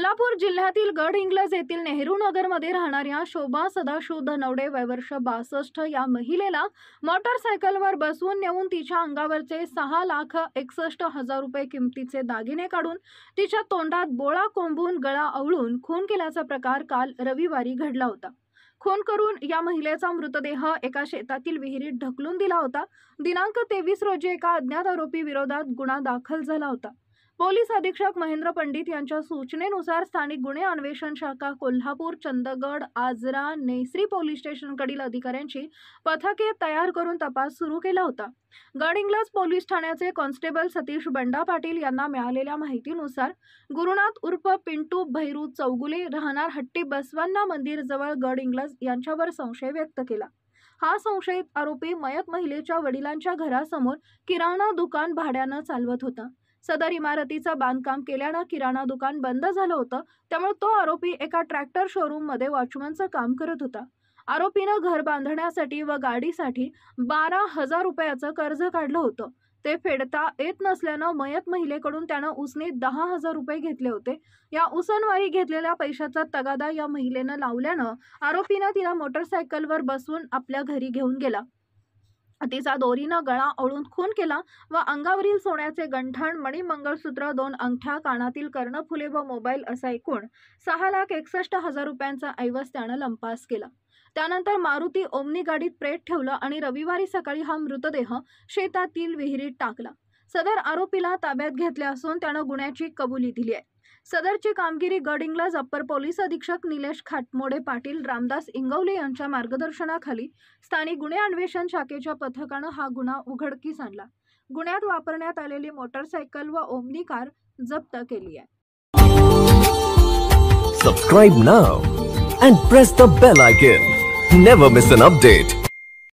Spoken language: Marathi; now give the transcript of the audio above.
कोल्हापूर जिल्ह्यातील गडहिंग्लज येथील नेहरू नगरमध्ये राहणाऱ्या शोभा सदाशिव धनवडे वय वर्ष 62 या महिलेला मोटरसायकलवर बसवून नेऊन तिच्या अंगावरचे 6,61,000 रुपये किमतीचे दागिने काढून तिच्या तोंडात बोळा कोंबून गळा आवळून खून केल्याचा प्रकार काल रविवारी घडला होता। खून करून या महिलेचा मृतदेह एका शेतातील विहिरीत ढकलून दिला होता। दिनांक 23 रोजी एका अज्ञात आरोपी विरोधात गुन्हा दाखल झाला होता। पोलीस अधीक्षक महेंद्र पंडित यांच्या सूचनेनुसार स्थानिक गुन्हे अन्वेषण शाखा कोल्हापूर, चंदगड, आजरा, नेसरी पोलीस स्टेशनकडील अधिकाऱ्यांची पथके तयार करून तपास सुरू केला होता। गडहिंग्लज पोलीस ठाण्याचे कॉन्स्टेबल सतीश बंडा पाटील यांना मिळालेल्या माहितीनुसार गुरुनाथ उर्फ पिंटू भैरू चौगुले राहणार हट्टी बसवन्ना मंदिर जवळ गडहिंग्लज यांच्यावर संशय व्यक्त केला। हा संशयित आरोपी मयत महिलेच्या वडिलांच्या घरासमोर किराणा दुकान भाड्यानं चालवत होता। सदर इमारतीचं बांधकाम केल्यानं किराणा दुकान बंद झालं होतं, त्यामुळे तो आरोपी एका ट्रॅक्टर शोरूम मध्ये वॉचमनचं काम करत होता। आरोपीनं घर बांधण्यासाठी व गाडीसाठी 12,000 रुपयाचं कर्ज काढलं होतं। ते फेडता येत नसल्यानं मयत महिलेकडून त्यानं उसने 10,000 रुपये घेतले होते। या उसनवारी घेतलेल्या पैशाचा तगादा या महिलेनं लावल्यानं आरोपीनं तिला मोटरसायकलवर बसवून आपल्या घरी घेऊन गेला। तिचा दोरीनं गळा आवळून खून केला व अंगावरील सोन्याचे गंठण, मणी, मंगळसूत्र, 2 अंगठ्या, कानातील कर्णफुले व मोबाईल असा एकूण 6,61,000 रुपयांचा ऐवज त्यानं लंपास केला। त्यानंतर मारुती ओमनी गाडीत प्रेत ठेवलं आणि रविवारी सकाळी हा मृतदेह शेतातील विहिरीत टाकला। सदर आरोपीला ताब्यात घेतले असून त्यानं गुन्ह्याची कबुली दिली आहे। सदरची कामगिरी गडहिंग्लज अप्पर पोलीस अधीक्षक निलेश खाटमोडे पाटील, रामदास इंगवले यांच्या मार्गदर्शनाखाली स्थानिक गुन्हे अन्वेषण शाखेच्या पथकानं हा गुन्हा उघडकीस आणला। गुन्ह्यात वापरण्यात आलेली मोटरसायकल व ओमनी कार जप्त केली आहे। Subscribe now and press the bell icon. Never miss an update.